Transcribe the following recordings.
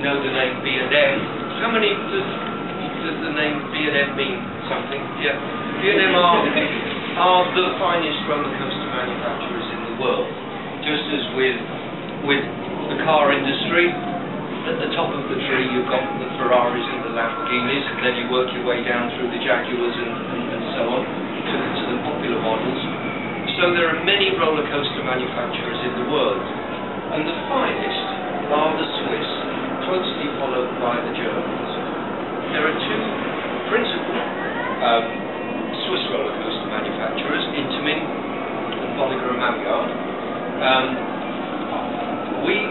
know the name B&M. How many does the name B&M mean something? Yeah. B&M are the finest roller coaster manufacturers in the world. Just as with the car industry, at the top of the tree you've got the Ferraris and the Lamborghinis, and then you work your way down through the Jaguars and so on to the popular models. So there are many roller coaster manufacturers in the world, and the finest are the Swiss, closely followed by the Germans. There are two principal Swiss roller coaster manufacturers, Intamin and Bolliger & Maillard. We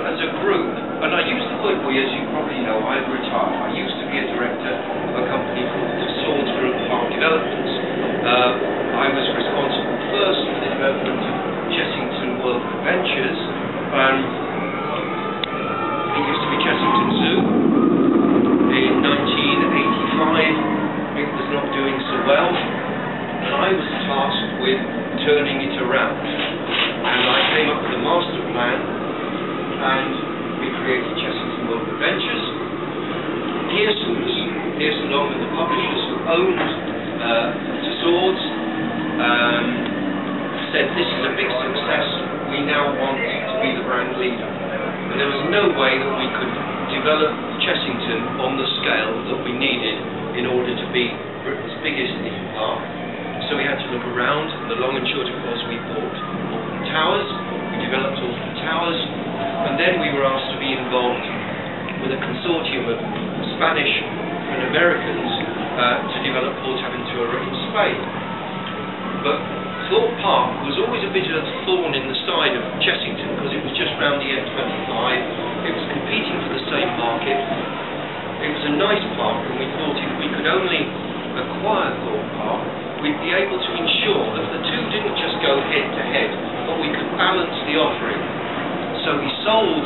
as a group, and I use the word we, as you probably know, I've retired. I used to be a director of a company called the Swords Group Park Developments. I was responsible first for the development of Chessington World of Adventures. It used to be Chessington Zoo. In 1985, it was not doing so well, and I was tasked with turning it around. And I came up with a master plan, and we created Chessington World of Adventures. Pearson Long and the publishers who owned Swords said, this is a big success, we now want to be the brand leader. And there was no way that we could develop Chessington on the scale that we needed in order to be Britain's biggest theme park. So we had to look around, and the long and short of it was we bought Alton Towers, we developed Alton Towers, and then we were asked to be involved with a consortium of Spanish and Americans to develop Portaventura in Spain. But Thorpe Park was always a bit of a thorn in the side of Chessington because it was just round the M25, it was competing for the same market, it was a nice park, and we thought if we could only acquire Thorpe Park, we'd be able to ensure that the two didn't just go head to head, but we could balance the offering. So we sold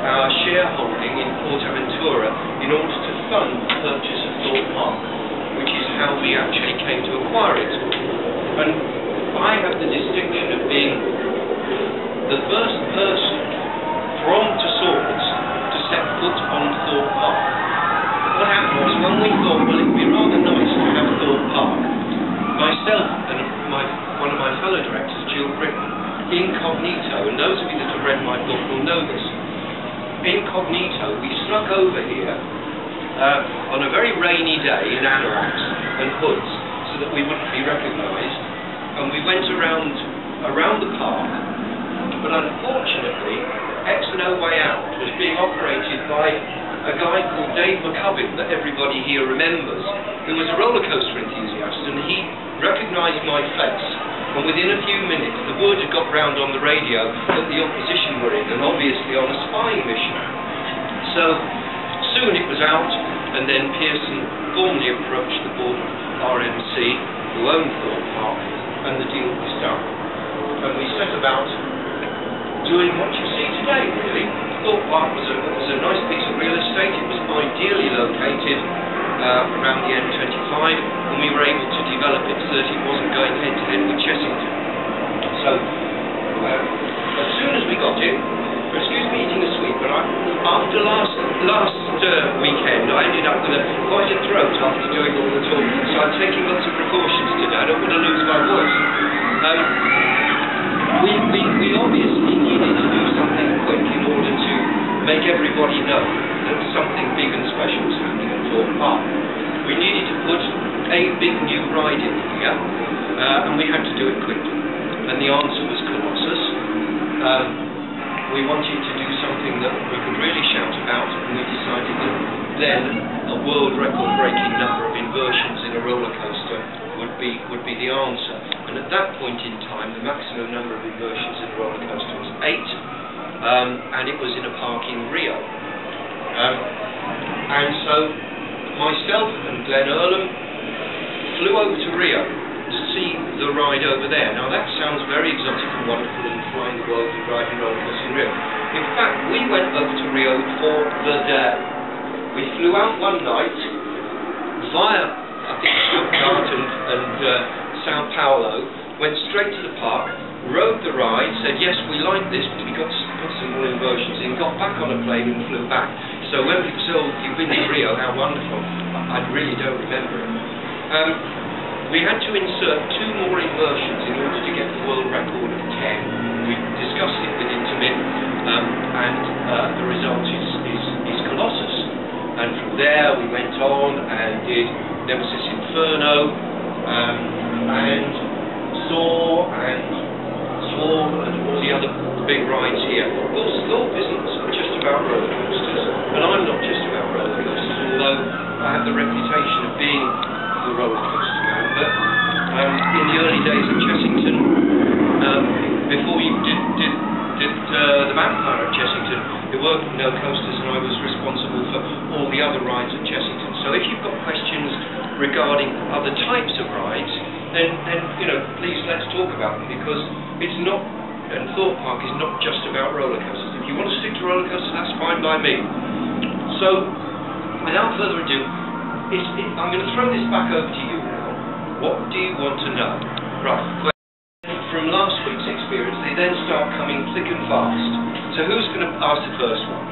our shareholding in Portaventura in order to fund the purchase of Thorpe Park, which is how we actually came to acquire it. And I have the distinction of being the first person from Swords to set foot on Thorpe Park. What happened was, when we thought, well, it would be rather nice to have Thorpe Park, myself and one of my fellow directors, Jill Britton, incognito, and those of you that have read my book will know this, incognito, we snuck over here on a very rainy day in anoraks and hoods so that we wouldn't be recognised, and we went around the park, but unfortunately X No Way Out was being operated by a guy called Dave McCubbin that everybody here remembers, who was a roller coaster enthusiast, and he recognised my face, and within a few minutes the word had got round on the radio that the opposition were in, and obviously on a spying mission. So soon it was out, and then Pearson formally approached the board of RMC, who owned Thorpe Park, and the deal was done. And we set about doing what you see today, really. Thorpe Park was a nice piece of real estate. It was ideally located around the M25, and we were able to develop it so that it wasn't going head to head with Chessington. So as soon as we got it, excuse me eating a sweet, but after last weekend I ended up with quite a throat after doing all the talking, so I'm taking lots of precautions today. I don't want to lose my voice. We obviously needed to do something quick in order to make everybody know that something big and special was happening at Thorpe Park. We needed to put a big new ride in here, and we had to do it quickly. And the answer was Colossus. We wanted to do something that we could really shout about, and we decided that then a world record-breaking number of inversions in a roller coaster would be the answer. And at that point in time, the maximum number of inversions in a roller coaster was 8, and it was in a park in Rio. And so myself and Glenn Earlham flew over to Rio to see the ride over there. Now that sounds very exotic and wonderful, and flying the world and driving roller coasters in Rio. In fact, we went over to Rio for the day. We flew out one night via, I think, Stuttgart and Sao Paulo, went straight to the park, rode the ride, said yes, we like this, but we got to put some more inversions in, got back on a plane and flew back. So when people say, oh, you've been to Rio, how wonderful, I really don't remember it. We had to insert 2 more immersions in order to get the world record of 10. We discussed it with Intermit, and the result is Colossus. And from there we went on and did Nemesis Inferno, and Saw, and Swarm, and all the other big rides here. Of course, Thorpe isn't just about roller coasters, and I'm not just about roller coasters, although I have the reputation of being the roller coaster man. But in the early days of Chessington, before we did the Vampire at Chessington, there were no coasters, and I was responsible for all the other rides at Chessington. So if you've got questions regarding other types of rides, then please let's talk about them, because it's not, and Thorpe Park is not just about roller coasters. If you want to stick to roller coasters, that's fine by me. So without further ado, I'm going to throw this back over to you now. What do you want to know? Right. From last week's experience, they then start coming thick and fast. So who's going to ask the first one?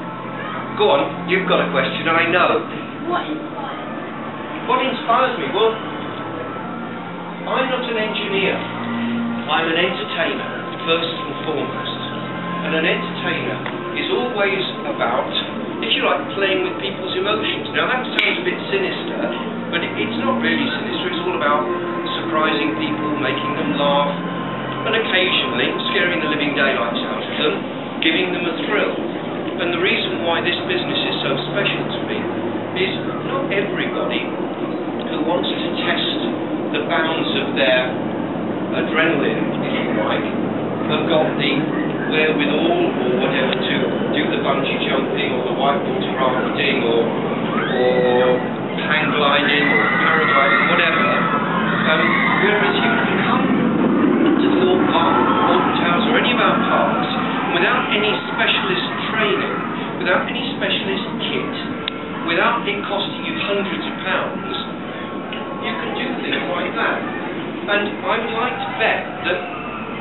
Go on, you've got a question, I know. What inspires you? What inspires me? Well, I'm not an engineer. I'm an entertainer, first and foremost. And an entertainer is always about, if you like, playing with people's emotions. Now that sounds a bit sinister, but it's not really sinister. It's all about surprising people, making them laugh, and occasionally scaring the living daylights out of them, giving them a thrill. And the reason why this business is so special to me is not everybody who wants to test the bounds of their adrenaline, if you like, have got the wherewithal or whatever to do the bungee jumping or the whitewater rafting or hang gliding or paragliding, whatever. Whereas you can come to Thorpe Park, Alton Towers, or any of our parks without any specialist training, without any specialist kit, without it costing you hundreds of pounds, you can do things like that. And I would like to bet that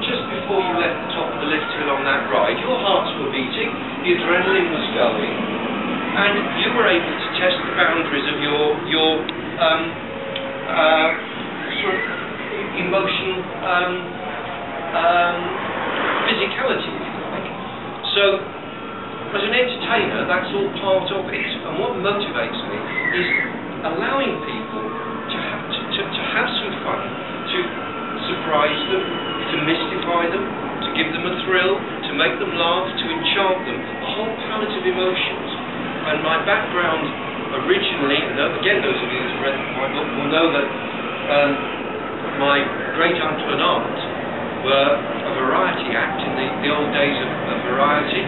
just before you left the top of the lift hill on that ride, your hearts were beating, the adrenaline was going, and you were able to test the boundaries of your sort of emotion, physicality, if you like. So, as an entertainer, that's all part of it. And what motivates me is allowing people to have some fun, to surprise them, to mystify them, to give them a thrill, to make them laugh, to enchant them, a whole palette of emotions. And my background originally, and again those of you who've read my book will know that my great uncle and aunt were a variety act in the old days of variety,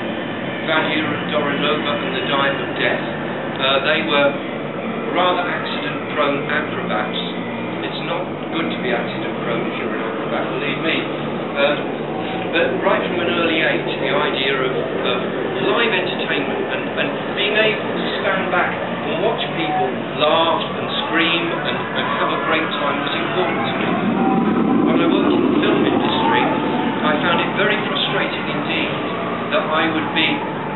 Vadir and Dorinova and the Dive of Death. They were rather accident-prone acrobats. It's not good to be accident-prone if you're an acrobat, believe me. But right from an early age, the idea of live entertainment and being able to stand back and watch people laugh and scream and have a great time was important to me. When I worked in the film industry, I found it very frustrating indeed that I would be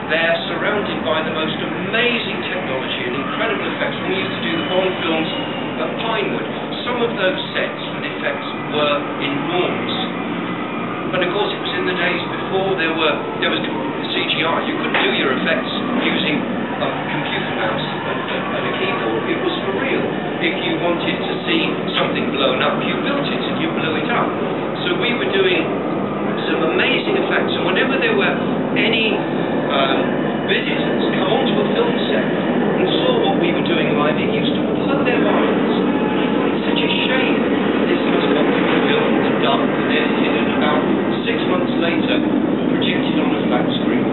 there surrounded by the most amazing technology and incredible effects. When we used to do the Bond films at Pinewood, some of those sets and effects were enormous. And of course it was in the days before there was CGI. You couldn't do your effects using a computer mouse and a keyboard. It was for real. If you wanted to see something blown up, you built it and you blew it up. So we were doing some amazing effects, and whenever there were any visitors come onto a film set and saw what we were doing live, it used to blow their minds. And I thought it's such a shame that this must not be filmed and done and edited and about 6 months later projected on a flat screen.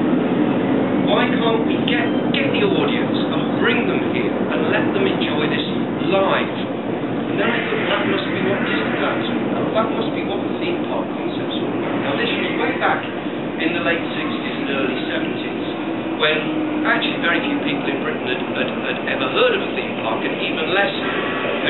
Why can't we get the audience and bring them here and let them enjoy this live? And then I thought that must be what Disney does. That must be what the theme park concept's all about. Now this was way back in the late 60s and early 70s, when actually very few people in Britain had ever heard of a theme park, and even less had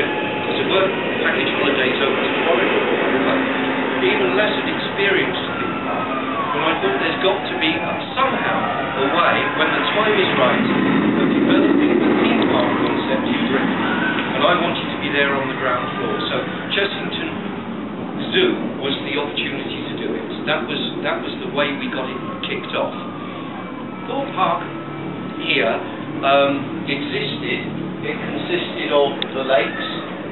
there on the ground floor. So Chessington Zoo was the opportunity to do it. That was the way we got it kicked off. Thorpe Park here existed. It consisted of the lakes,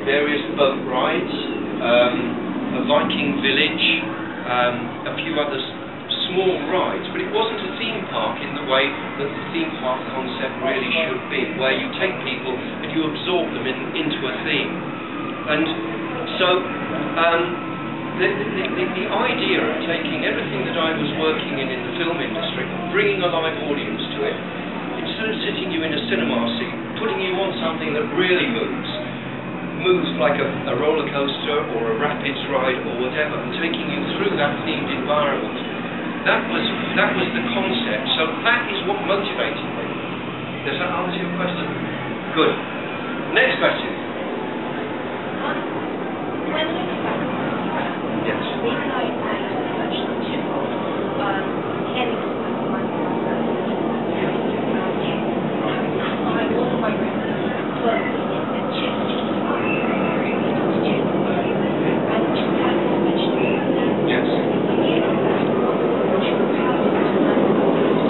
various boat rides, a Viking village, a few other small rides, but it wasn't a theme park in the way that the theme park concept really should be, where you take people and you absorb them into a theme. And so the idea of taking everything that I was working in the film industry, bringing a live audience to it, instead of sitting you in a cinema seat, putting you on something that really moves like a roller coaster or a rapids ride or whatever, and taking you through that themed environment. That was the concept. So that is what motivated me. Does that answer your question? Good. Next question. Yes.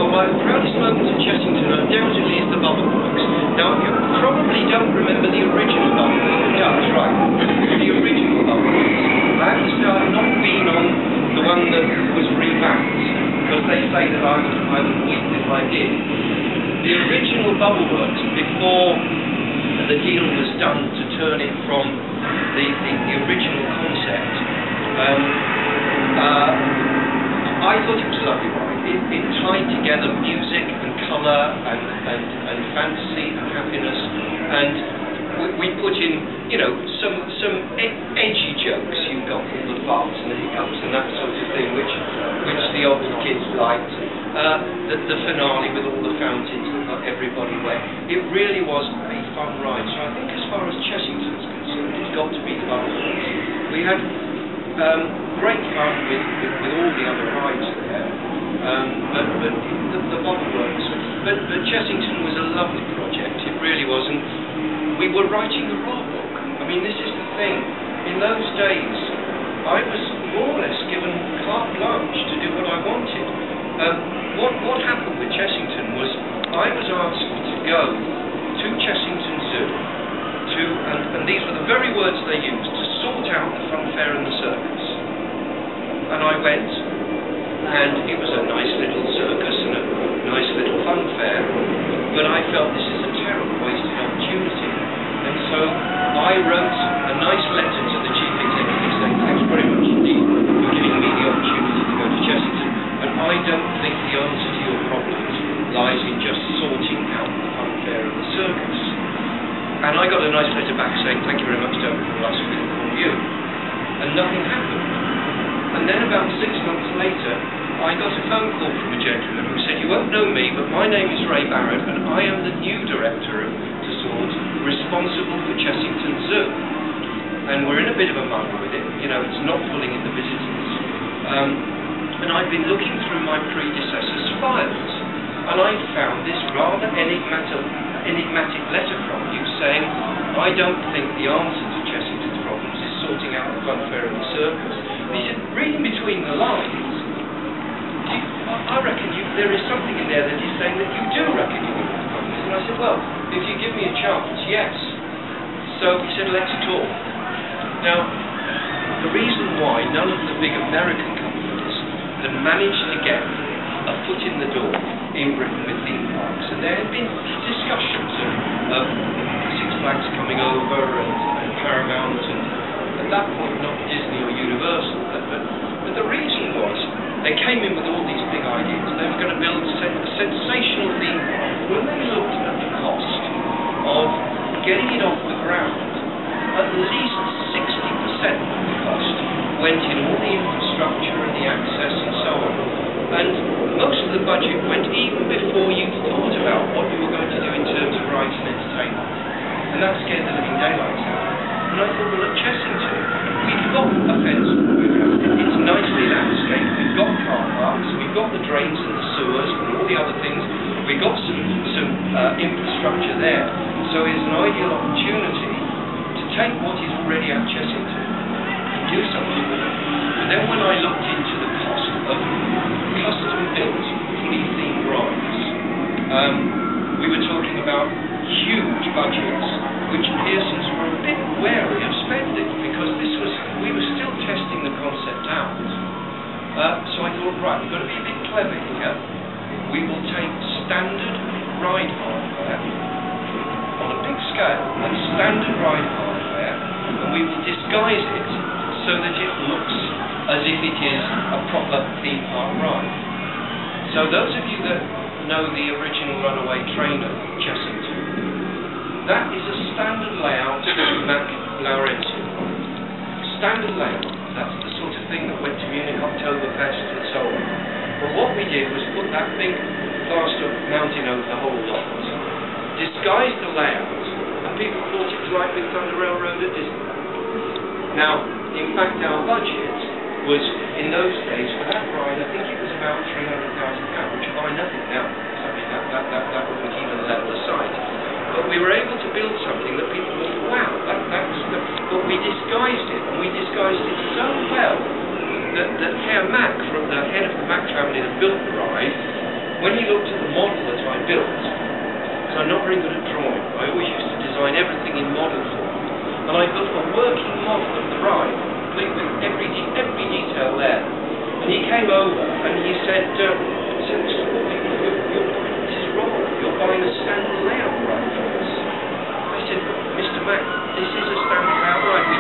My proudest moment at Chessington undoubtedly is the Bubble Works. Now, you probably don't remember the original Bubble Works. Yeah, that's right. The original Bubble Works. I have to say I've not been on the one that was revamped, because they say that I would weep if I did. The original Bubble Works, before the deal was done to turn it from the original concept, I thought it was a lovely ride. It tied together music and colour and fantasy and happiness, and we put in, you know, some edgy jokes. You got all the farts and the hiccups and that sort of thing, which the older kids liked. The finale with all the fountains that got everybody wet. It really was a fun ride. So I think as far as Chessington's concerned, it's got to be the Bubble Works. We had great fun with all the other rides there, but the Bubble Works. But Chessington was a lovely project. It really was, and we were writing the rule book. I mean, this is the thing. In those days, I was more or less given carte blanche to do what I wanted. What happened with Chessington was I was asked to go to Chessington Zoo and these were the very words they used, to sort out the funfair and the circus. And I went, and it was a nice little circus and a nice little funfair, but I felt this is a terrible wasted opportunity. And so I wrote a nice letter to the chief executive saying, thanks very much indeed for giving me the opportunity to go to Chessington, and I don't think the answer to your problems lies in just sorting out the funfair and the circus. And I got a nice letter back saying, thank you very much, don't call us, we'll call you. And nothing happened. And then about 6 months later, I got a phone call from a gentleman who said, you won't know me, but my name is Ray Barrett, and I am the new director of Swords, responsible for Chessington Zoo. And we're in a bit of a muddle with it, you know, it's not pulling in the visitors. And I've been looking through my predecessor's files, and I found this rather enigmatic letter from you saying, I don't think the answer to Chessington's problems is sorting out the funfair and the circus. And he said, reading between the lines, I reckon there is something in there that is saying that you do reckon you will have problems. And I said, well, if you give me a chance, yes. So he said, let's talk. Now, the reason why none of the big American companies had managed to get a foot in the door in Britain with theme parks, and there had been discussions of Six Flags coming over and Paramount, and at that point not Disney or Universal, but the reason was they came in with all these big ideas. They were going to build a sensational theme park. When they looked at the cost of getting it off the ground, at least 60% of the cost went in all the infrastructure and the access and so on. And most of the budget went even before you thought about what you were going to do in terms of rides and entertainment. And that scared the living daylights out. And I thought, well, at Chessington, we've got a fence. It's nicely landscaped. We've got car parks. We've got the drains and the sewers and all the other things. We've got some infrastructure there. So it's an ideal opportunity to take what is already at Chessington and do something with it. But then when I looked into the cost of custom-built, fully themed rides, we were talking about huge budgets, which Pearson's were a bit wary of spending, because we were still testing the concept out. So I thought, right, we've got to be a bit clever here. We will take standard ride hardware on a big scale, and standard ride hardware, and we will disguise it so that it looks as if it is a proper theme park ride. So those of you that know the original runaway train at Chessington, that is a standard layout Mac Laurentian. Standard layout. That's the sort of thing that went to Munich Oktoberfest and so on. But what we did was put that big plaster mountain over the whole lot, disguise the layout, and people thought it was like Big Thunder Railroad at Disney. Now, in fact, our budget was, in those days, for that ride, I think it was about £300,000, which buy nothing now. I mean, that wouldn't even level the site. But we were able to build something that people thought, wow, but we disguised it, and we disguised it so well that Herr Mack, from the head of the Mack family that built the ride, when he looked at the model that I built, because I'm not very good at drawing, I always used to design everything in model form, and I built a working model of the ride, complete with every detail there. And he came over and he said, Mr. Wardley, this is wrong. You're buying a standard layout ride for us. I said, Mr. Mack, this is a standard layout ride. We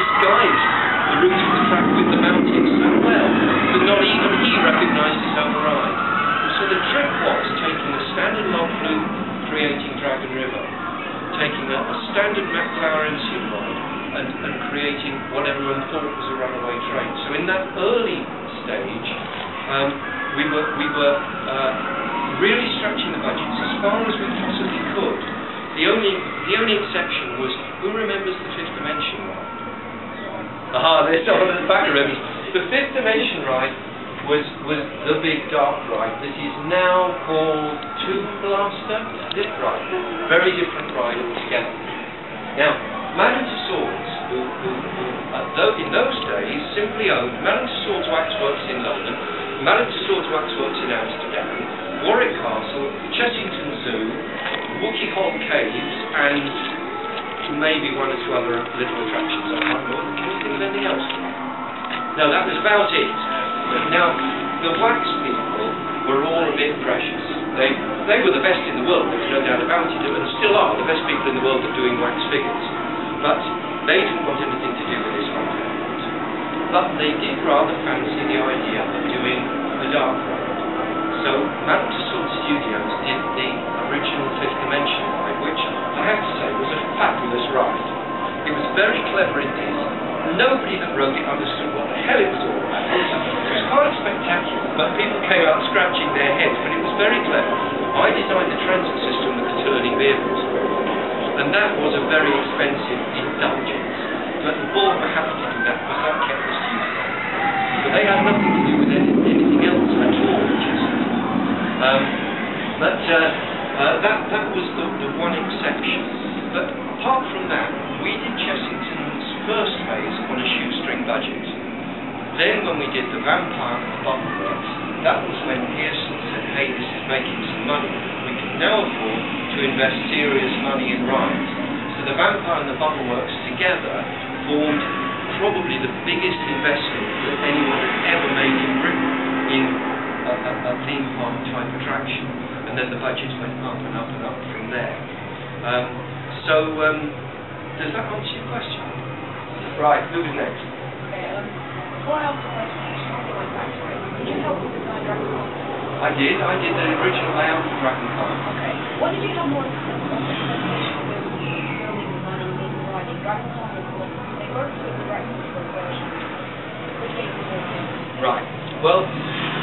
disguised the route of the track with the mountains so well that not even he recognised his own ride. So the trick was taking a standard log flume creating Dragon River, taking a standard Mac Laurentian ride, and creating what everyone thought was a runaway train. So in that early stage, we were really stretching the budgets as far as we possibly could. The only exception was, who remembers the Fifth Dimension ride? There's someone at the back who remembers. The Fifth Dimension ride was the big dark ride that is now called Tomb Blaster. Is it right? Very different ride altogether. Now, Madame Tussauds, who in those days simply owned Madame Tussauds Waxworks in London, Madame Tussauds Waxworks in Amsterdam, Warwick Castle, Chessington Zoo, Wookey Hall Caves, and maybe one or two other little attractions. I can't remember. Can you think of anything else? No, that was about it. Now, the wax people were all a bit precious. They were the best in the world, there's no doubt about it, and still are the best people in the world at doing wax figures. But they didn't want anything to do with this one. But they did rather fancy the idea of doing the dark ride. So Madame Tussauds Studios did the original Fifth Dimension ride, which I have to say was a fabulous ride. It was very clever indeed. Nobody that wrote it understood what the hell it was all about. It was quite spectacular, but people came out scratching their heads, but it was very clever. I designed the transit system with the turning vehicles, and that was a very expensive indulgence. But the board were happy to do that because that kept the studio. But they had nothing to do with anything else at all, that was the one exception. But apart from that, we did Chessington's first phase on a shoestring budget. Then when we did the Vampire and the Bubbleworks, that was when Pearson said, hey, this is making some money. We can now afford to invest serious money in rides. So the Vampire and the Bubbleworks together formed probably the biggest investment that anyone had ever made in Britain in a theme park type attraction. And then the budgets went up and up and up from there. Does that answer your question? Right, who's next? Okay, before I ask the question, I just want to go back to it. Did you help with design Dragon Park? I did the original layout of Dragon Park. Okay. What did you have more expectation with building designing and riding? Dragon Park was what they worked with the Dragon Park version. Which gave you more things? Right. Well,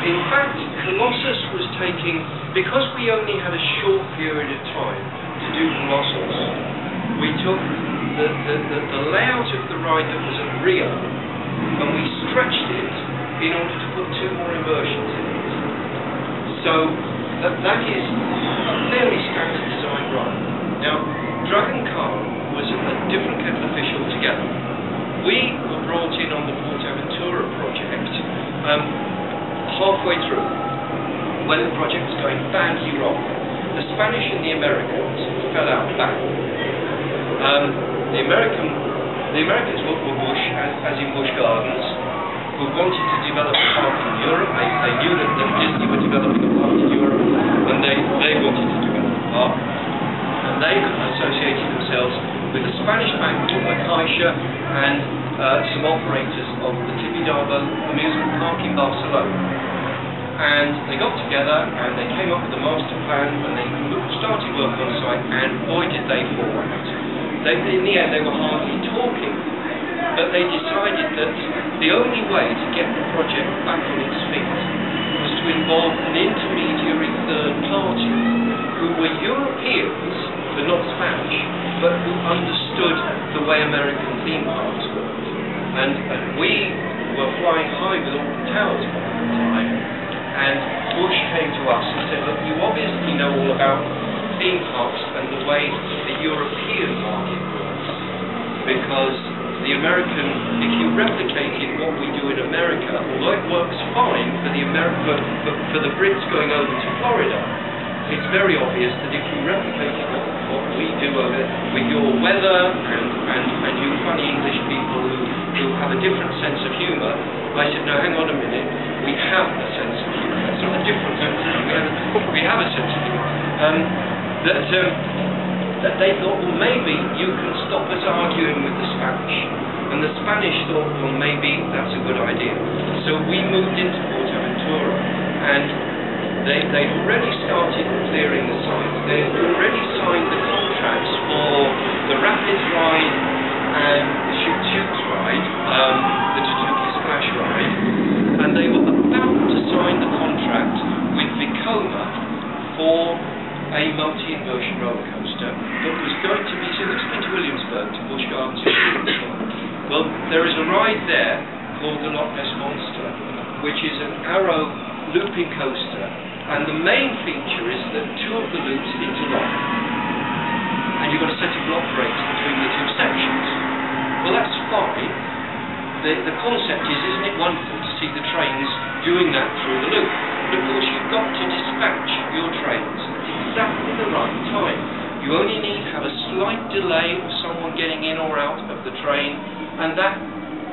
in fact, Colossus was taking, because we only had a short period of time to do Colossus, we took the layout of the ride that was at Rio, and we stretched it in order to put 2 more immersions in it. So that is a fairly standard design ride. Now, Dragon Khan was a different kettle of fish altogether. We were brought in on the Portaventura project halfway through, when the project was going badly wrong. The Spanish and the Americans fell out bad. The Americans were Bush, as in Busch Gardens, who wanted to develop a park in Europe. They knew that Disney were developing a park in Europe, and they wanted to develop a park. And they associated themselves with a Spanish bank called La Caixa and some operators of the Tibidabo amusement park in Barcelona. And they got together and they came up with a master plan and they started work on site, and boy did they fall out. In the end they were hardly talking, but they decided that the only way to get the project back on its feet was to involve an intermediary third party who were Europeans, but not Spanish, but who understood the way American theme parks worked. And we were flying high with Alton Towers by that time. And Bush came to us and said, look, you obviously know all about theme parks and the way the European market works. Because the American, if you replicated what we do in America, although it works fine for the Brits going over to Florida, it's very obvious that if you replicated what we do over there with your weather and you funny English people who have a different sense of humour, I said, no, hang on a minute, we have a sense of humour. It's not a different sense of humour, we have a sense of humour. That they thought, well, maybe you can stop us arguing with the Spanish. And the Spanish thought, well, maybe that's a good idea. So we moved into Portaventura, and they'd already started clearing the site. They'd already signed the contracts for the Rapids ride and the Shoot Shoots ride, the Tutuki Splash ride, and they were about to sign the contract with Vekoma for a multi-inversion roller coaster that was going to be, so it's been to Williamsburg, to Busch Gardens. Well, there is a ride there called the Loch Ness Monster, which is an arrow looping coaster, and the main feature is that two of the loops interlock, and you've got a set of block brakes between the two sections. Well, that's fine. The concept is, isn't it wonderful to see the trains doing that through the loop? But of course, you've got to dispatch your trains at exactly the right time. You only need to have a slight delay of someone getting in or out of the train, and that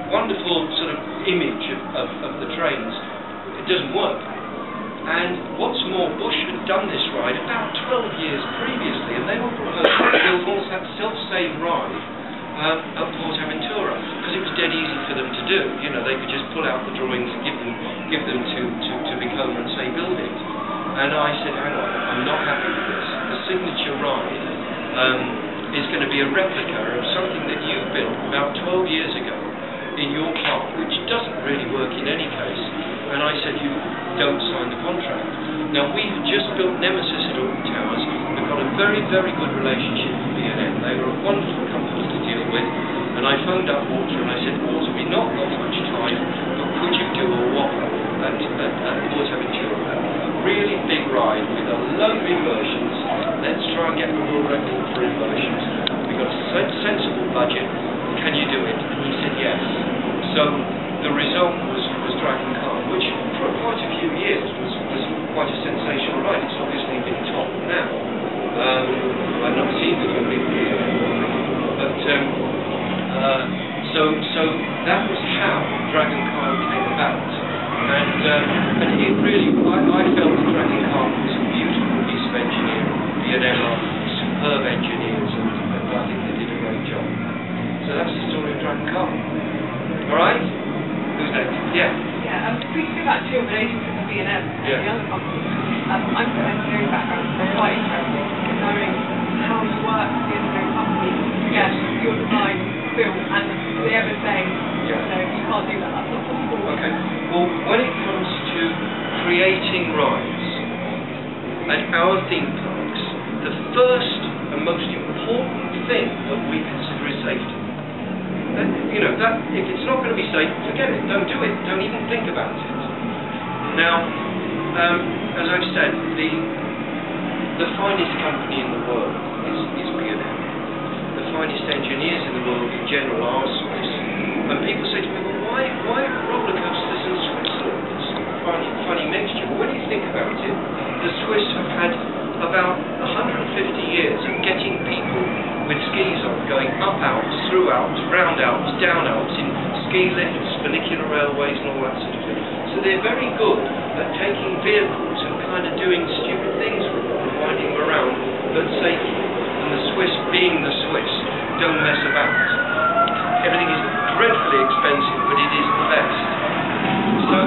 wonderful sort of image of the trains, it doesn't work. And what's more, Bush had done this ride about 12 years previously, and they were proposing to build almost that self-same ride at Portaventura, because it was dead easy for them to do. You know, they could just pull out the drawings, give them to Vekoma and say, build it. And I said, hang on, I'm not happy with this. The signature ride is going to be a replica of something that you built about 12 years ago in your park, which doesn't really work in any case. And I said, you don't sign the contract. Now, we had just built Nemesis at Alton Towers. We've got a very, very good relationship with B&M. They were a wonderful company to deal with. And I phoned up Walter and I said, Walter, we've not got much time, but could you do a whopper at Portaventura? A really big ride with a load of inversions. Let's try and get the world record for inversions. We've got a sensible budget. Can you do it? And he said yes. So the result was Dragon Khan, which for quite a few years was quite a sensational ride. It's obviously been topped now. I've not seen the Olympics, but so that was how Dragon Khan came about, and it really, I felt that Dragon Khan was a beautiful piece of engineering. B&M are superb engineers, and I think they did a great job. So that's the story of Dragon Khan. All right. Who's next? Yeah. Yeah, if we think about your relationship with B&M and the other companies, I'm from an engineering background, so I'm quite interested in knowing how you work with the engineering companies to get your design built, and they ever say, you can't do that, that's not possible. Okay, well, when it comes to creating rides at our theme parks, the first and most important thing that we consider is safety. You know, that if it's not going to be safe, forget it. Don't do it. Don't even think about it. Now, as I've said, the finest company in the world is B&M. The finest engineers in the world in general are Swiss. And people say to me, well, why roller coasters in Switzerland? It's a funny mixture. But when you think about it, the Swiss have had about 150 years of getting people with skis on, going up Alps, through Alps, round Alps, down Alps, in ski lifts, funicular railways and all that sort of thing. So they're very good at taking vehicles and kind of doing stupid things with them and winding them around, but safely. And the Swiss, being the Swiss, don't mess about. Everything is dreadfully expensive, but it is the best. So,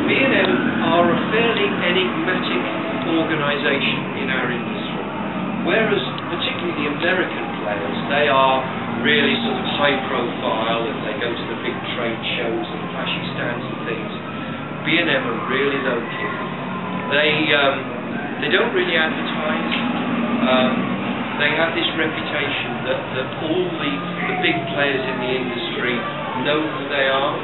B&M are a fairly enigmatic organisation in our industry, whereas particularly the American players, they are really sort of high profile and they go to the big trade shows and flashy stands and things. B&M are really low key. They don't really advertise. They have this reputation that all the big players in the industry know who they are,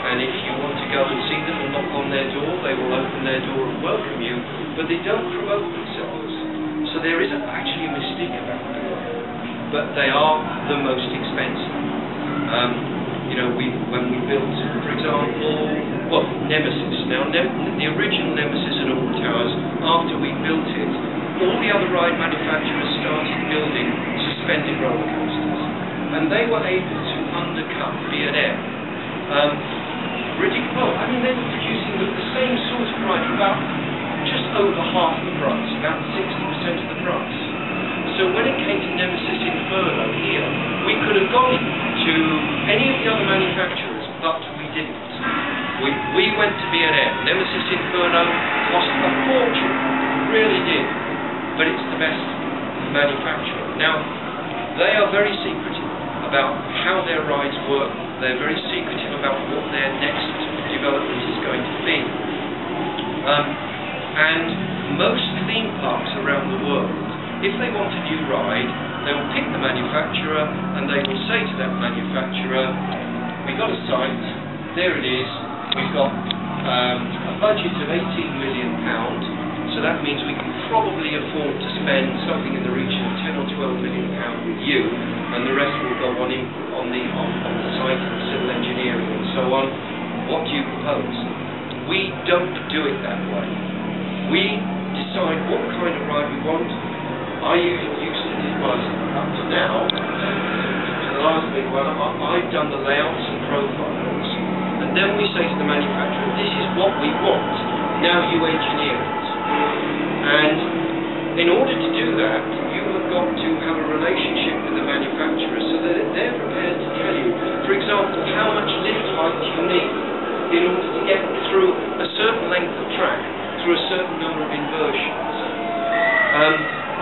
and if you want to go and see them and knock on their door, they will open their door and welcome you, but they don't promote themselves. So there isn't actually a mystique about them, but they are the most expensive. When we built, for example, Nemesis. Now, the original Nemesis and all towers, after we built it, all the other ride manufacturers started building suspended roller coasters, and they were able to undercut B&M. They were producing the same sort of ride for about just over half the price, about 60% of the price. So when it came to Nemesis Inferno here, we could have gone to any of the other manufacturers, but we didn't. We went to B&M. Nemesis Inferno cost a fortune, really did, but it's the best manufacturer. Now, they are very secretive about how their rides work. They're very secretive about what their next development is going to be. And most theme parks around the world, if they want a new ride, they will pick the manufacturer and they will say to that manufacturer, we've got a site, there it is, we've got a budget of £18 million, so that means we can probably afford to spend something in the region of £10 or £12 million with you, and the rest will go on the site and civil engineering and so on. What do you propose? We don't do it that way. We decide what kind of ride we want. I used to do up to now, the last big one, I've done the layouts and profiles, and then we say to the manufacturer, this is what we want, now you engineer it. And in order to do that, you have got to have a relationship with the manufacturer so that they're prepared to tell you, for example, how much lift height you need in order to get through a certain length of track, through a certain number of inversions.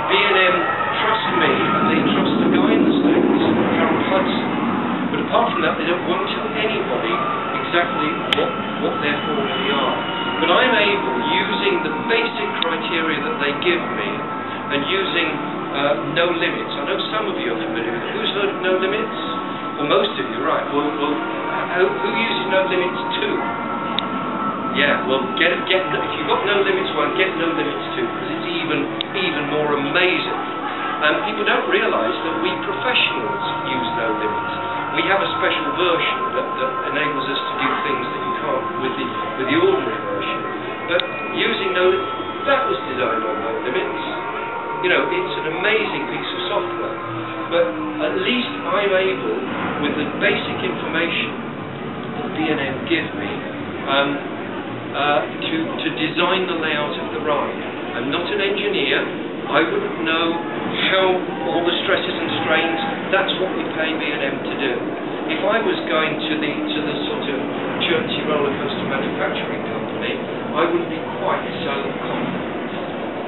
B&M trust me, and they trust the guy in the States, Harold Hudson. But apart from that, they don't want to tell anybody exactly what their formulae are. But I'm able, using the basic criteria that they give me, and using no limits. I know some of you are familiar with it. Who's heard of no limits? Well, most of you, right. Well, who uses no limits 2? Yeah, well, if you've got no limits 1, get no limits 2, because it's even more amazing. People don't realise that we professionals use no limits. We have a special version that enables us to do things that you can't with the ordinary version. But using no limits, that was designed on no limits. It's an amazing piece of software. But at least I'm able, with the basic information that B&M give me, to design the layout of the ride. I'm not an engineer. I wouldn't know how all the stresses and strains. That's what we pay B&M to do. If I was going to the sort of churchy roller coaster manufacturing company, I wouldn't be quite so confident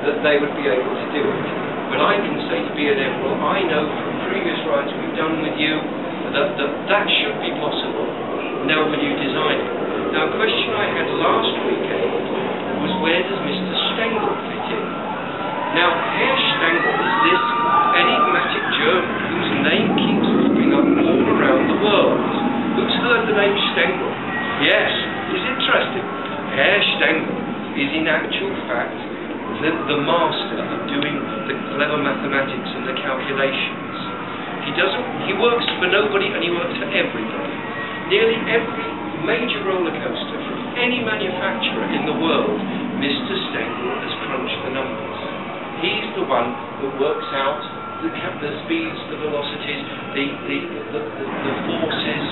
that they would be able to do it. But I can say to B&M, well, I know from previous rides we've done with you that should be possible. Now will you design it? Now, a question I had last weekend was, where does Mr. Stengel fit in? Now, Herr Stengel is this enigmatic German whose name keeps popping up all around the world. Who's heard the name Stengel? Yes, it's interesting. Herr Stengel is in actual fact the master of doing the clever mathematics and the calculations. He works for nobody and he works for everybody. Nearly every major roller coaster from any manufacturer in the world, Mr. Stengel has crunched the numbers. He's the one that works out the speeds, the velocities, the forces,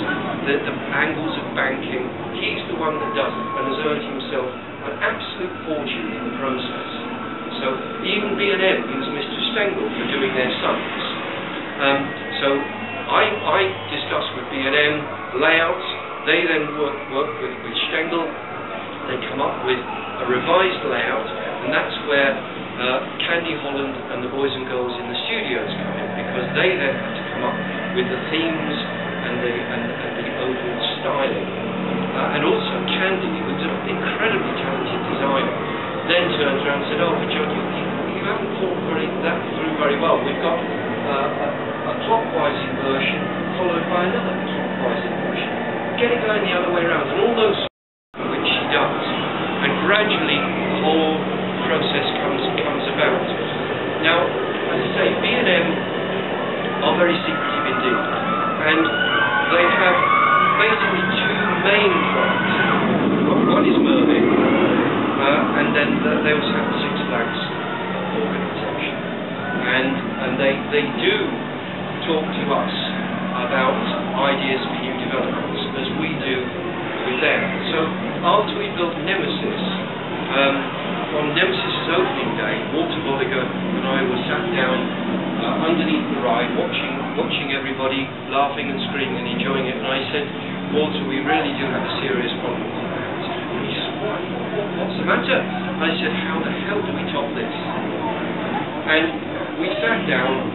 the angles of banking. He's the one that does it and has earned himself an absolute fortune in the process. So even B&M use Mr. Stengel for doing their sums. So I discuss with B&M layouts. They then work with Stengel. They come up with a revised layout, and that's where Candy Holland and the boys and girls in the studios come in, because they then have to come up with the themes and the overall styling. And also Candy, who's an incredibly talented designer, then turns around and said, "Oh, but John, you haven't thought that through very well. We've got a clockwise inversion followed by another clockwise inversion. Get it going the other way around," and all those which she does, and gradually the whole process comes about. Now, as I say, B&M are very secretive indeed, and they have basically two main products. One is Mervyn, and then they also have the Six Flags organisation, and they do talk to us about ideas for new developments, as we do with them. So after we built Nemesis, on Nemesis's opening day, Walter Bolliger and I were sat down underneath the ride, watching everybody laughing and screaming and enjoying it. And I said, "Walter, we really do have a serious problem with that." And he said, "What's the matter?" I said, "How the hell do we top this?" And we sat down.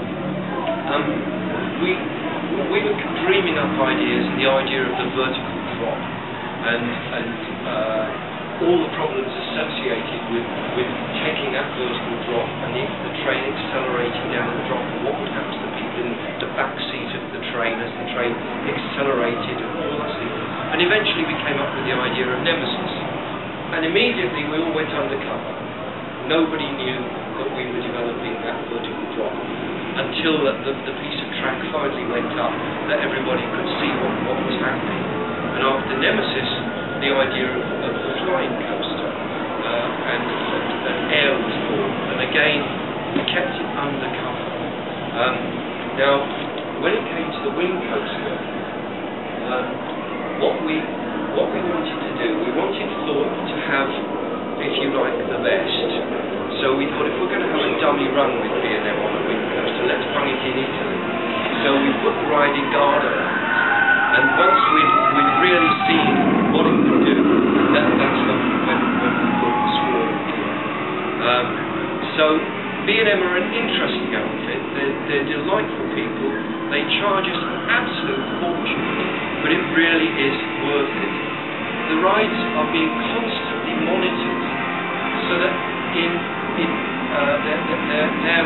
We were dreaming up ideas, and the idea of the vertical drop, and all the problems associated with taking that vertical drop and the train accelerating down the drop, and what would happen to the people in the back seat of the train as the train accelerated, and all that stuff. And eventually we came up with the idea of Nemesis. And immediately we all went undercover. Nobody knew that we were developing that vertical drop until the piece of track finally went up, that everybody could see what was happening. And after Nemesis, the idea of the flying coaster and air was born, and again we kept it undercover. Now, when it came to the wing coaster, what we wanted to do, we wanted Thorpe to have, if you like, the best. So we thought, if we're going to have a dummy run with B&M on a wing coaster, let's bung it in Italy. So we put the ride in Garda, and once we'd really seen what it could do, that's when we put the Swarm in. So B&M are an interesting outfit. They're delightful people. They charge us an absolute fortune, but it really is worth it. The rides are being constantly monitored, so that their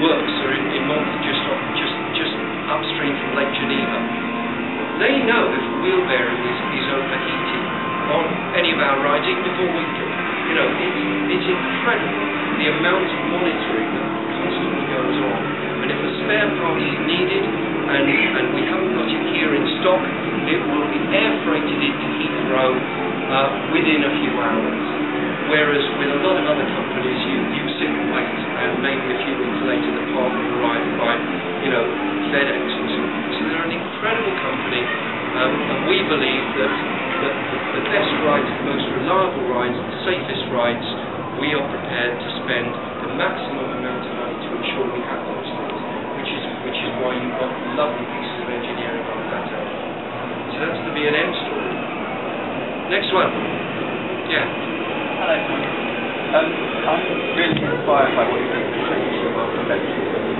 works are in Malta, just upstream from Lake Geneva. They know if a wheel bearing is overheating on any of our rides, even before we do. You know, it's incredible the amount of monitoring that constantly goes on. And if a spare part is needed and we haven't got it here in stock, it will be air freighted into Heathrow within a few hours. Whereas with a lot of other companies, you sit and wait, and maybe a few weeks later the part will arrive by, FedEx or something. So they're an incredible company, and we believe that the best rides, the most reliable rides, the safest rides, we are prepared to spend the maximum amount of money to ensure we have those things, which is why you've got lovely pieces of engineering on that element. So that's the B&M story. Next one. Yeah. Hello. I'm really inspired by what you're doing with the training of electrical and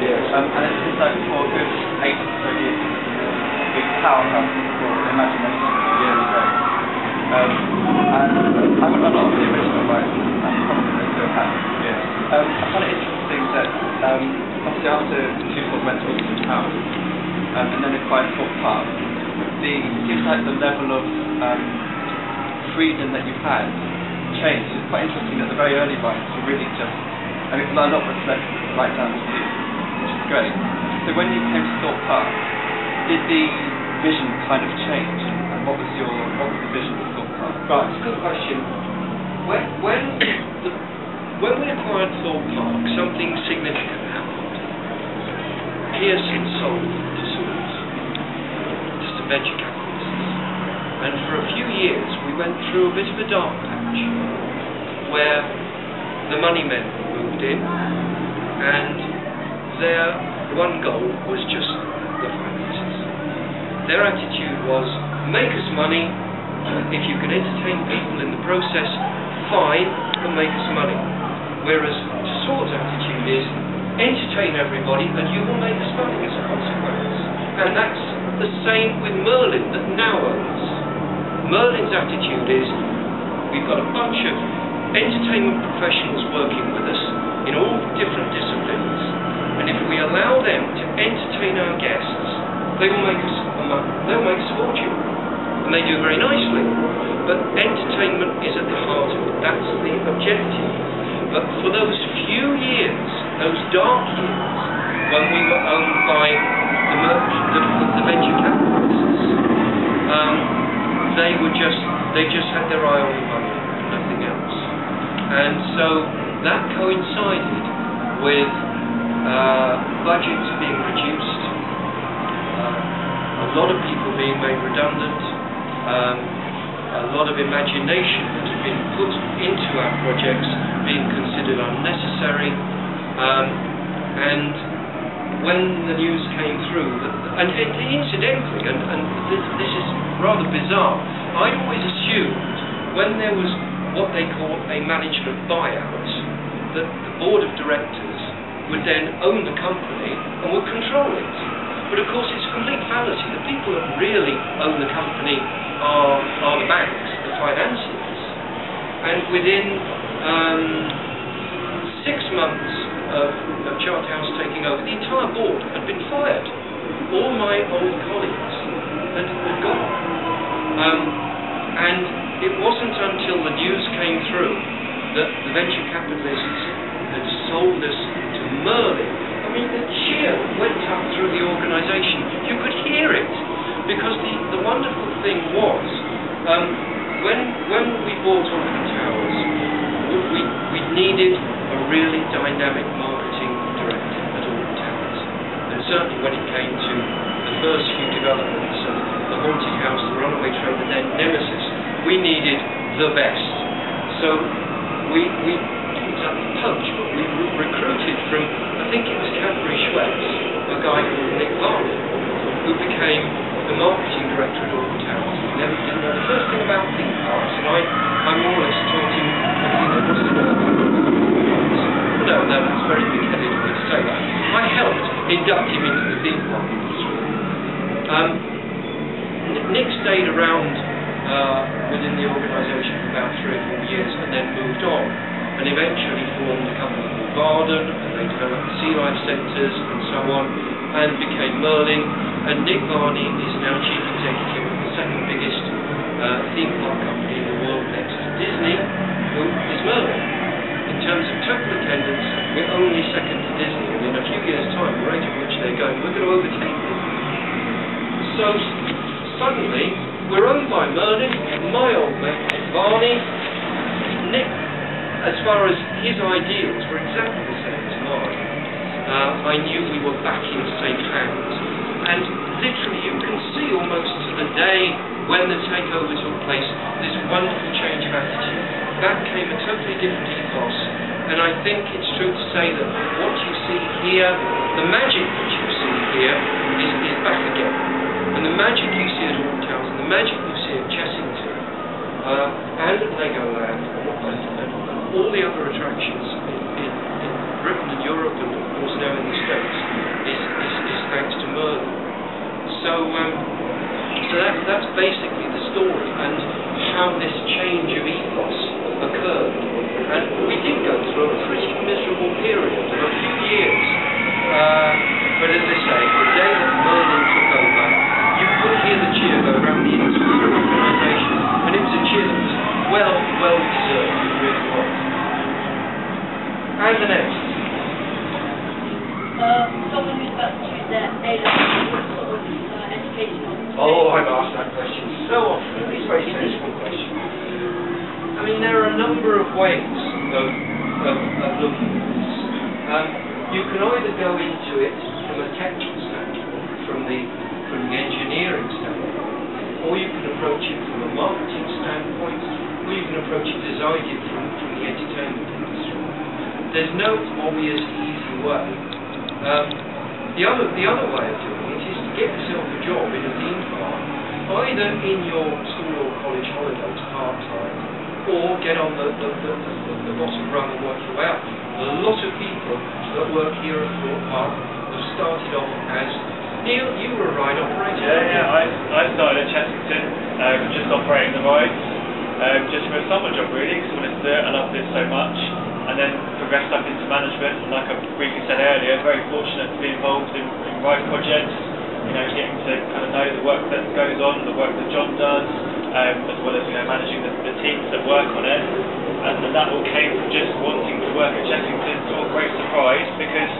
Yes. And it seems like for a good 8 to 10 years, a big powerhouse for imagination. Yeah. Great. And I went on a lot of the original rides, and probably they still have. Yes. I find it interesting that obviously after two went to Alton House, and then acquired Thorpe Park, it seems like the level of freedom that you've had changed. It's quite interesting that the very early rides were really just, a lot was left right down to you, which is great. So when you came to Thorpe Park, did the vision kind of change? And what was the vision of Thorpe Park? Right, it's a good question. When we acquired Thorpe Park, something significant happened. Pearson sold to Swords, to some venture capitalists. And for a few years we went through a bit of a dark patch where the money men moved in and their one goal was just the finances. Their attitude was, make us money, if you can entertain people in the process, fine, and make us money. Whereas Swords' attitude is, entertain everybody and you will make us money as a consequence. And that's the same with Merlin that now owns. Merlin's attitude is, we've got a bunch of entertainment professionals working with us in all different disciplines, and if we allow them to entertain our guests, they will make us they'll make us a fortune, and they do very nicely. But entertainment is at the heart of it. That's the objective. But for those few years, those dark years, when we were owned by the venture capitalists, they just had their eye on the money, nothing else. And so that coincided with budgets being reduced, a lot of people being made redundant, a lot of imagination that had been put into our projects being considered unnecessary, and when the news came through, and incidentally, and this is rather bizarre, I always assumed when there was what they call a management buyout, that the board of directors would then own the company and would control it. But of course it's a complete fallacy. The people that really own the company are the banks, the financiers. And within 6 months of Charterhouse taking over, the entire board had been fired. All my old colleagues had gone. And it wasn't until the news came through that the venture capitalists had sold us to Merlin. I mean, the cheer went up through the organisation. You could hear it, because the wonderful thing was, when we bought Alton Towers, we needed a really dynamic marketing director at Alton Towers. And certainly when it came to the first few developments of the Haunted House, the Runaway Train, and then Nemesis, we needed the best. So we didn't exactly poach, but we recruited from, I think it was Cadbury Schweppes, a guy called Nick Varney, who became the marketing director at Alton Towers. He never didn't know the first thing about theme parks, and I more or less taught him everything there was to know about theme parks. No, that's very big-headed of me to say that. I helped induct him into the theme park industry. Nick stayed around within the organisation for about 3 or 4 years and then moved on, and eventually formed a company called Varden, and they developed sea life centres and so on, and became Merlin. And Nick Varney is now chief executive of the second biggest theme park company in the world, next to Disney, who is Merlin. In terms of total attendance, we're only second to Disney, and in a few years' time, the rate at which they're going, we're going to overtake them. So suddenly, we're owned by Merlin, my old mate Varney. Nick, as far as his ideals were exactly the same as mine, I knew we were back in safe hands. And literally you can see almost to the day when the takeover took place, this wonderful change of attitude. That came a totally different ethos, and I think it's true to say that what you see here, the magic that you see here, is back again. And the magic you see at Alton Towers, and the magic you see at Chessington, and at Legoland, and all the other attractions in Britain and Europe, and of course now in the States, is thanks to Merlin. So that's basically the story, and how this change of ethos occurred. And we did go through a pretty miserable period of a few years, but as I say, the day that Merlin took over, you could hear the cheer go around the entire organisation, and it was a cheer that was well deserved, it really was. And the next. Someone who's about to choose their Oh, I'm asked that question so often. It's a very sensible question. I mean, there are a number of ways of looking at this. You can either go into it from a technical standpoint, from the engineering standpoint, or you can approach it from a marketing standpoint, or you can approach it design it from the entertainment industry. There's no obvious easy way. The other way of doing it is to get yourself a job in a theme park, either in your school or college holidays part-time, or get on the bottom rung and work your way up. A lot of people that work here at Thorpe Park have started off as... Neil, you were a ride operator. Yeah, I started at Chessington, just operating the rides, just for a summer job really, because I wanted to do it, I loved it so much, and then progressed up into management, and like I briefly said earlier, very fortunate to be involved in ride projects, you know, getting to kind of know the work that goes on, the work that John does, as well as, you know, managing the teams that work on it, and that all came from just wanting to work at Chessington, to a great surprise, because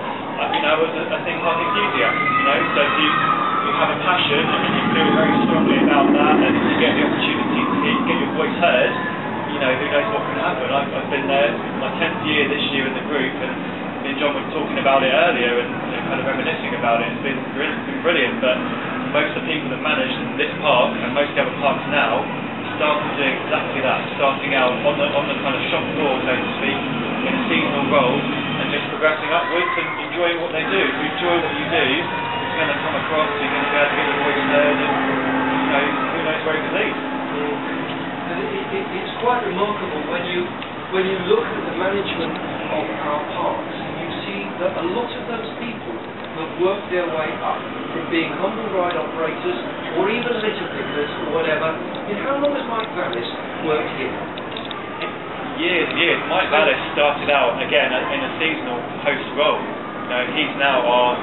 I was a theme park enthusiast, you know, so if you have a passion and you feel very strongly about that and you get the opportunity to get your voice heard, you know, who knows what can happen. I've been there my 10th year this year in the group, and me and John were talking about it earlier and kind of reminiscing about it. It's been brilliant, but most of the people that manage this park and most of the other parks now started doing exactly that, starting out on the kind of shop floor, so to speak, in a seasonal role, and just progressing upwards and enjoying what they do. If you enjoy what you do, it's going to come across, you're going to be able to get your voice heard, and, you know, who knows where it can lead. It's quite remarkable when you look at the management of our parks, you see that a lot of those people have worked their way up from being humble ride operators or even litter pickers or whatever. How long has Mike Vallis worked here? Years. Mike Vallis started out again in a seasonal host role. You know, he's now our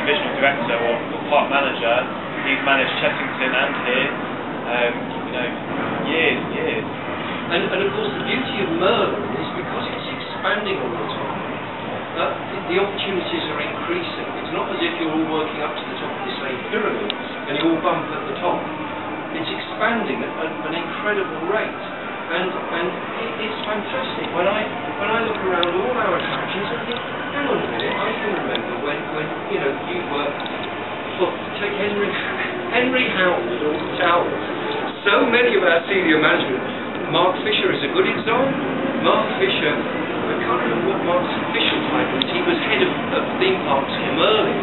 divisional director or park manager. He's managed Chessington and here. You know, years. And of course the beauty of Merlin is because it's expanding all the time. The opportunities are increasing. It's not as if you're all working up to the top of the same pyramid and you all bump at the top. It's expanding at an incredible rate, and it's fantastic. When I look around all our attractions, I think, hang on a minute, I can remember when you know you were. Well, take Henry Howard or Towers. So many of our senior management. Mark Fisher is a good example. Mark Fisher, I can't remember what Mark's official title was. He was head of theme parks in Merlin.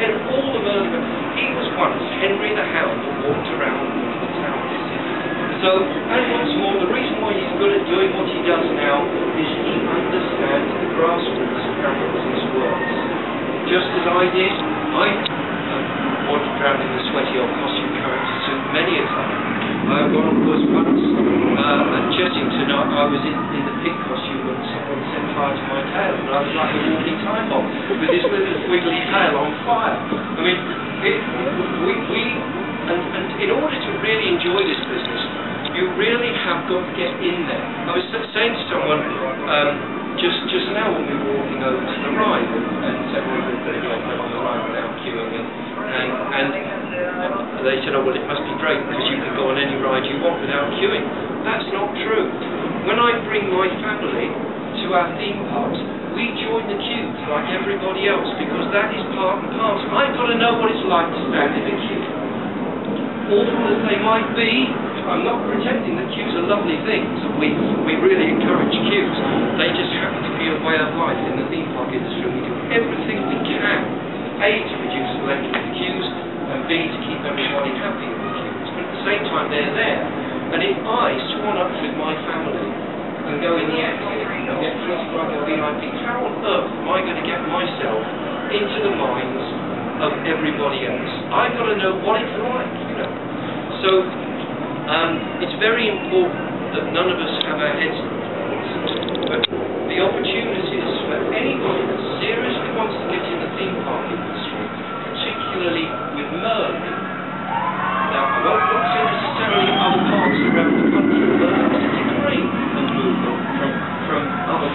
Head of all the Merlin. He was once Henry the Hound that walked around the towers. So, and once more, the reason why he's good at doing what he does now is he understands the grassroots of how the business works. Just as I did, I wandered around in the sweaty old costume character suit many a time. One was once at Chessington, I was in the pig costume and someone set fire to my tail, and I was like a walking time bomb with this little wiggly tail on fire. I mean, and in order to really enjoy this business, you really have got to get in there. I was saying to someone just now when we were walking over to the ride, and several of them went on the ride without queuing, and they said, oh well, it must be great because you can go on any ride you want without queuing. That's not true. When I bring my family to our theme parks, we join the queues like everybody else because that is part and parcel. I've got to know what it's like to stand in a queue. Awful as they might be, I'm not pretending that queues are lovely things. We really encourage queues. They just happen to be a way of life in the theme park industry. We do everything we can, A, to reduce the length of the queues, and B, to keep everybody happy in the queues. But at the same time, they're there. And if I swan up with my family and go in the exit and get first class or VIP, how on earth am I going to get myself into the minds of everybody else? I've got to know what it's like, you know. So it's very important that none of us have our heads in the clouds. But the opportunities for anybody that seriously wants to get in the theme park industry, particularly with Merlin. Now, I won't say necessarily other parts around the country, but it's a great movement from other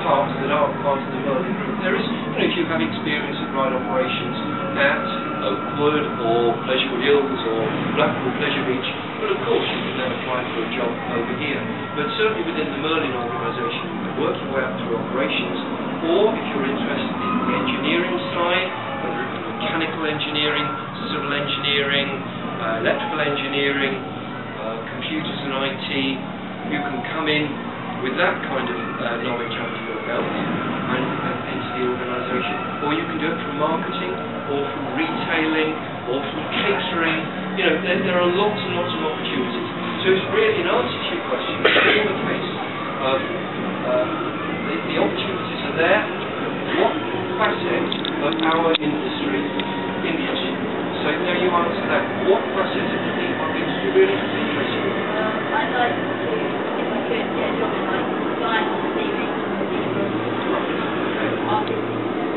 parts that aren't part of the Merlin group. There is, you know, if you have experience of ride operations at Oak Blackwood or Pleasurable Hills or Blackpool Pleasure Beach, but of course you can then apply for a job over here. But certainly within the Merlin organisation, you can work your way up through operations, or if you're interested in the engineering side, whether it be mechanical engineering, civil engineering, electrical engineering, computers and IT, you can come in with that kind of knowledge under your belt and enter the organisation. Or you can do it from marketing, or from retailing, or from catering. You know, there are lots and lots of opportunities. So it's really, in answer to your question, it's all a case of the opportunities are there. What facet of our industry interests you? So now you answer that. What facet of the industry really interests you? I'd like to, if I could, get a job in like design or receiving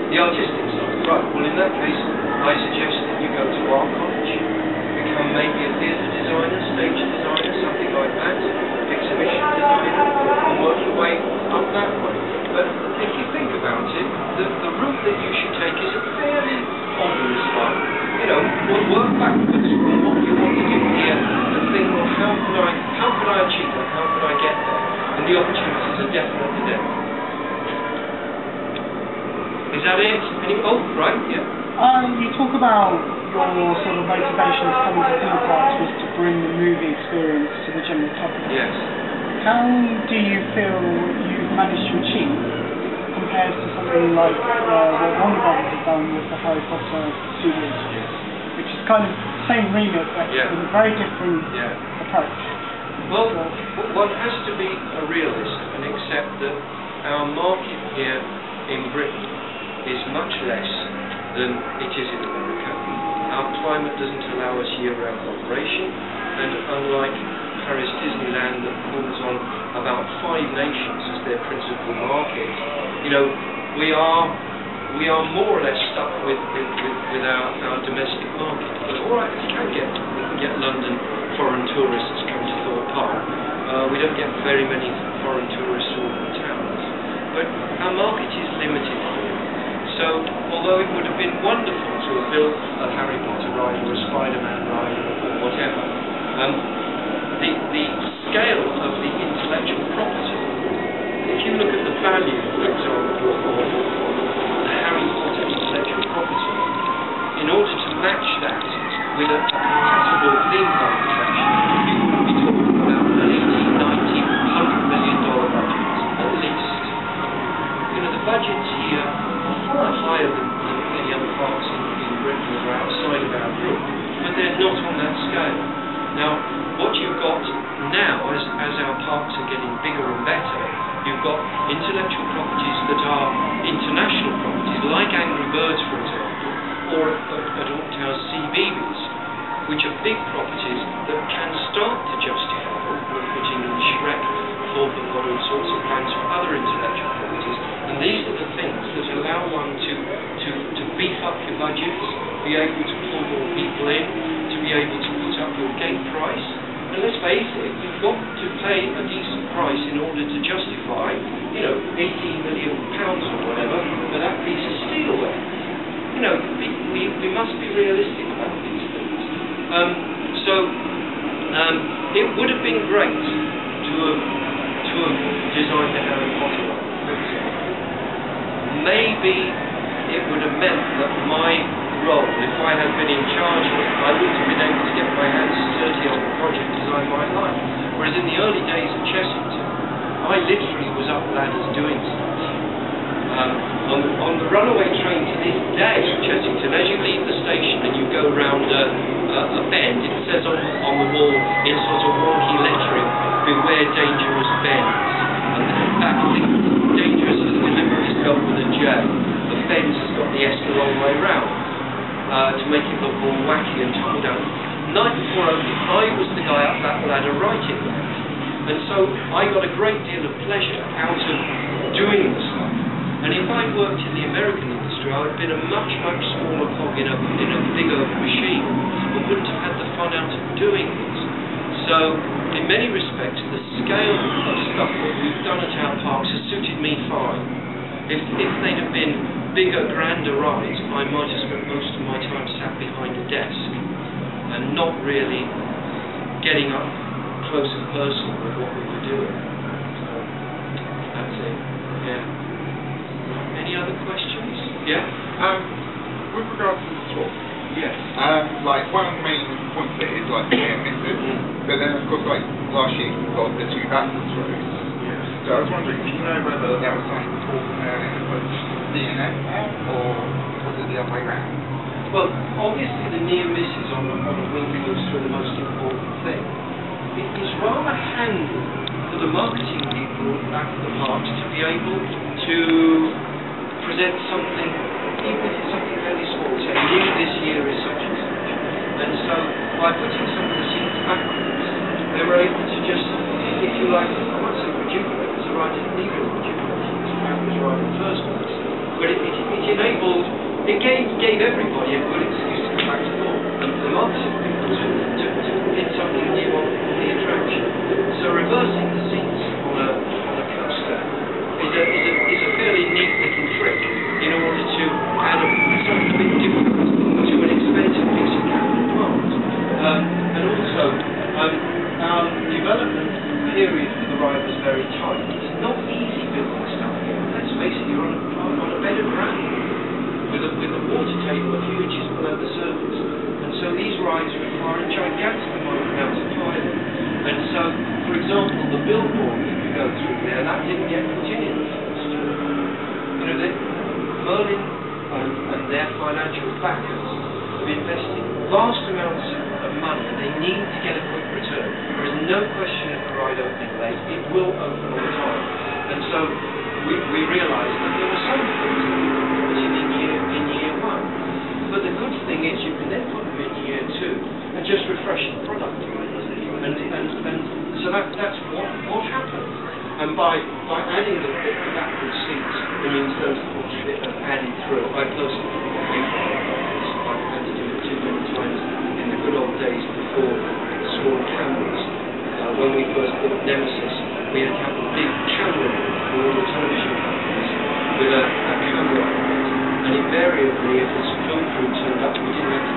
the artistic side. Right. Well, in that case, I suggest that you go to art college, become maybe a theatre designer, stage designer, something like that, exhibition designer, and work your way up that way. But if you think about it, the route that you should take is a fairly obvious one. You know, we'll work backwards from what you want to do here and think, well, how could I achieve that? How could I get there? And the opportunities are definitely there. Is that it? Right, yeah. You talk about your sort of motivation to come into theme parks was to bring the movie experience to the general public. Yes. How do you feel you've managed to achieve compared to something like what Warner Brothers has done with the Harry Potter studios, which is kind of the same remit but with a very different approach? Well, one has to be a realist and accept that our market here in Britain is much less than it is in America. Our climate doesn't allow us year-round operation, and unlike Paris Disneyland that calls on about 5 nations as their principal market, you know, we are more or less stuck with our domestic market. But all right, we can get London foreign tourists come to Thorpe Park. We don't get very many foreign tourists all in towns, but our market is limited here. So, although it would have been wonderful to have built a Harry Potter ride or a Spider-Man ride or whatever, the scale of the intellectual property, if you look at the value, for example, of the Harry Potter intellectual property, in order to match that with a compatible theme park attraction, you would be talking about an $80, $90, $100 million budget, at least. You know, the budgets here far higher than any other parks in Britain or outside of our group, but they're not on that scale. Now, what you've got now, as our parks are getting bigger and better, you've got intellectual properties that are international properties, like Angry Birds, for example, or at Hawktown's CBeebies, which are big properties that can start to justify what we're putting in Shrek. Thorpe have got all sorts of plans for other intellectual properties, and these are the things that allow one to beef up your budgets, be able to pull more people in, to be able to put up your gate price. And let's face it, you've got to pay a decent price in order to justify, you know, £18 million or whatever for that piece of steel there. You know, we must be realistic about these things. It would have been great to have designed the Harry Potter ride, for example. Maybe it would have meant that my role, if I had been in charge of it, I wouldn't have been able to get my hands dirty on the project as I might like. Whereas in the early days of Chessington, I literally was up ladders doing stuff. On the runaway train to this day at Chessington, as you leave the station and you go round a bend, it says on the wall in sort of wonky lettering, "Beware dangerous bends." And that's dangerous as deliberately spelled with a J. The bends has got the S the wrong way round to make it look all wacky and tumble down. Night before opening, I was the guy up that ladder writing that. And so I got a great deal of pleasure out of doing the stuff. And if I'd worked in the American industry, I would have been a much, much smaller cog in a bigger machine and wouldn't have had the fun out of doing this. So, in many respects, the scale of stuff that we've done at our parks has suited me fine. If they'd have been bigger, grander rides, I might have spent most of my time sat behind a desk and not really getting up close and personal with what we were doing. So that's it. Yeah. Any other questions? Yeah. With regards to the talk, Yes. like one of the main points of it is like the misses, but then of course like last year you got the two backwards roads. So I was wondering, do you know whether that was something to talk with DNF or was it the other way around? Well, obviously the near misses on a wing coaster are the most important thing. It was rather handy for the marketing people at the parks to be able to present something, even if it's something fairly small, say new this year is such and such. And so by putting some of the scenes backwards, they were able to just, if you like, I won't say rejuvenate, because the ride didn't need any rejuvenation, it was a fabulous ride in the first place. But it enabled, it gave everybody a good excuse to come back to Thorpe, and for the marketing people to get something new on the attraction. So reversing the seats on a coaster is a fairly neat little trick in order to add something a bit different to an expensive piece of capital plant. And also, our development period for the ride was very tight. It's not easy building stuff here. Let's face it, you're on a bed of ground with a water table a few inches below the surface. And so these rides require a gigantic amount of time. And so, for example, the billboard that you go through there, that didn't get put in the first year. You know, Merlin and their financial backers have invested vast amounts of money and they need to get a quick return. There is no question of the ride opening late. It will open on time. And so we realised that there were some things that we could put in year one. But the good thing is you can then put them in year two and just refresh the product. And so that's what happened. And by adding the backward seats, it means those bit of added through. I personally think it's beautiful. I've had to do it too many times in the good old days before small cameras. When we first bought Nemesis, we had to have a big camera for all the television companies with a camera on it. And invariably, if this film crew turned up and we didn't have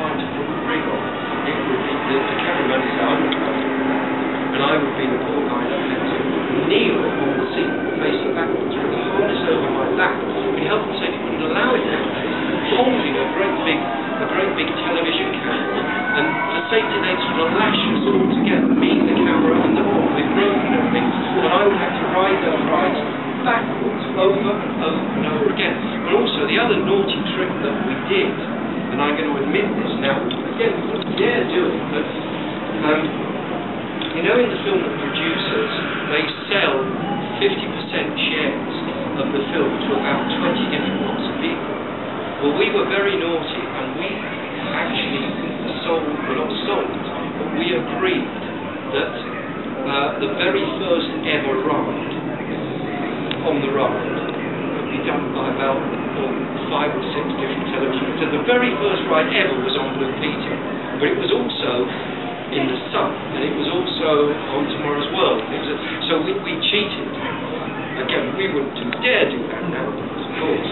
time to put the rig on, it would be the cameraman would say, I'm not going to do that. And I would be the poor guy that had to kneel on the seat facing backwards with a harness over my back. We health and safety wouldn't allow it nowadays, holding a great big television camera, and the safety nets would lash us all together, me, the camera and the board, with rope and everything, and I would have to ride those rides backwards over and over and over again. But also the other naughty trick that we did, and I'm going to admit this now, again, we wouldn't dare do it, but you know, in the film, the producers, they sell 50% shares of the film to about 20 different lots of people. Well, we were very naughty, and we actually not sold, but we agreed that the very first ever ride on the ride would be done by about 5 or 6 different television. So the very first ride ever was on Blue Peter, but it was also in the sun, and it was also on Tomorrow's World. So we cheated. Again, we wouldn't dare do that nowadays, of course.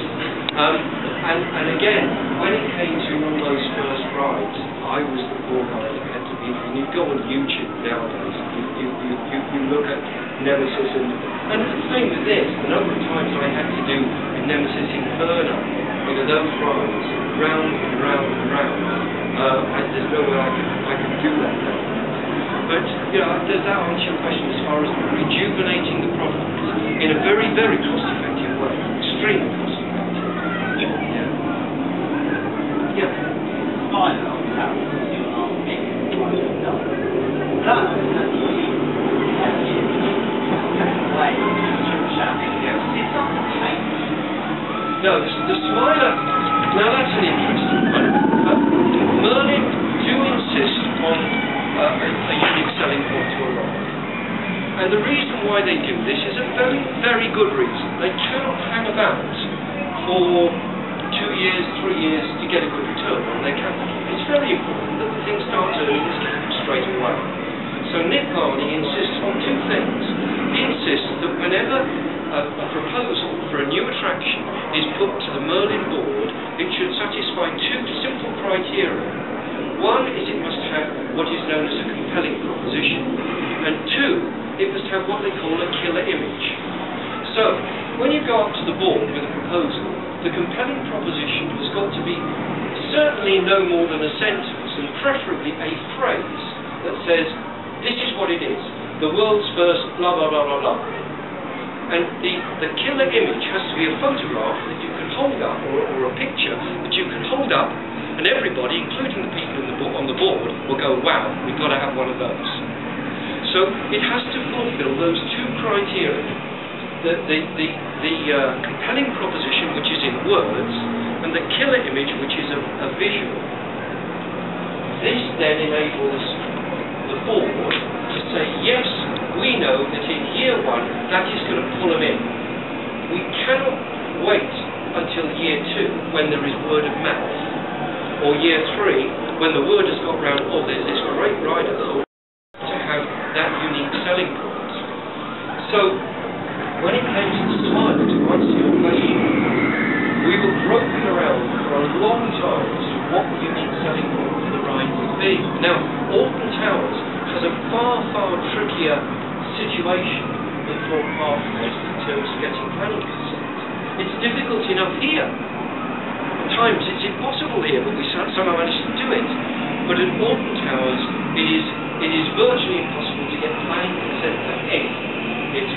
And again, when it came to all those first rides, I was the poor guy that had to be. And you go on YouTube nowadays, you look at Nemesis, and it's the same with this. The number of times I had to do Nemesis Inferno, you know, those rides, round and round and round. There's no way I can do that now. But, you know, does that answer your question as far as rejuvenating the product in a very, very cost-effective way? Extremely cost-effective. Yeah. Yeah. Fine, I'll have you and I'll make it right up. That No, the Smiler, now that's an interesting one. Merlin do insist on a unique selling point to a ride. And the reason why they do this is a very, very good reason. They cannot hang about for 2 years, 3 years to get a good return on their capital. It's very important that the thing starts earning its capital straight away. So Nick Varney insists on 2 things. He insists that whenever a proposal for a new attraction is put to the Merlin board, it should satisfy two simple criteria. One is it must have what is known as a compelling proposition, and two, it must have what they call a killer image. So, when you go up to the board with a proposal, the compelling proposition has got to be certainly no more than a sentence, and preferably a phrase that says, this is what it is, the world's first blah blah blah blah blah. And the killer image has to be a photograph that you can hold up, or a picture that you can hold up, and everybody, including the people on the board, will go, wow, we've got to have one of those. So it has to fulfill those two criteria. The compelling proposition, which is in words, and the killer image, which is a visual. This then enables the board to say, yes, we know that in year one, that is going to pull them in. We cannot wait until year two, when there is word of mouth, or year three, when the word has got round, oh, there's this great rider, to have that unique selling point. So, when it came to the time to answer your question, we were groping around for a long time as to what the unique selling point for the ride would be. Now, Alton Towers has a far, far trickier situation than Thorpe Park has in terms of getting planning consent. It's difficult enough here. At times it's impossible here, but we somehow managed to do it. But at Alton Towers, it is virtually impossible to get planning consent for anything. It's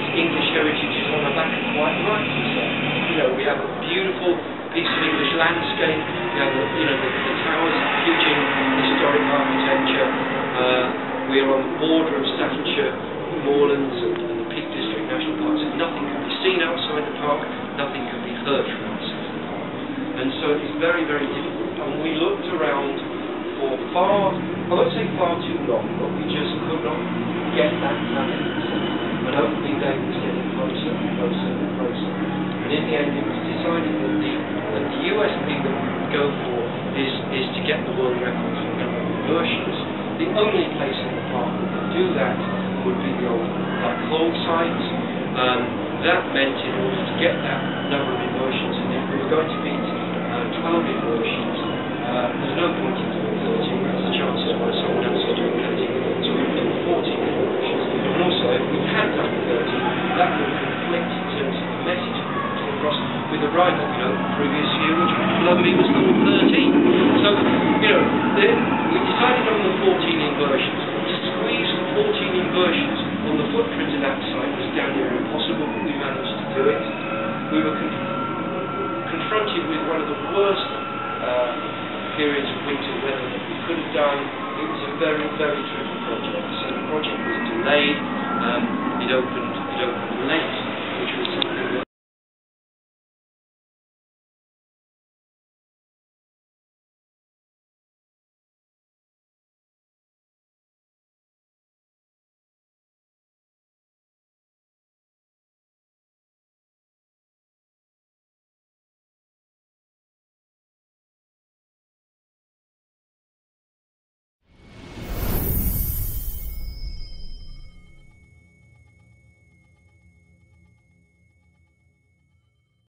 English heritage is on the back, quite rightly so. You know, we have a beautiful piece of English landscape. We have, the towers, huge historic architecture. We're on the border of Staffordshire, moorlands, and the Peak District National Park. So nothing can be seen outside the park, nothing can be heard from outside the park. And so it's very, very difficult. And we looked around for I won't say far too long, but we just could not get that planning consent. And opening day was getting closer and closer and closer. And in the end, it was decided that the USP that we would go for is to get the world record for the number of inversions. The only place in the park that could do that would be the old Black Hole site. That meant in order to get that number of inversions, and if we were going to beat 12 inversions, there's no point in doing 13, because the chances were someone else was doing 13, so we would do 14 inversions. And also, if we had done 13, that would conflict in terms of the message across with the ride that we know the previous year, which Love Me was called 13. So, we decided on the 14 inversions. To squeeze 14 inversions on the footprint of that site was damn near impossible, but we managed to do it. We were confronted with one of the worst periods of winter weather that we could have done. It was a very, very tricky project. So the project was delayed. It opened late, which was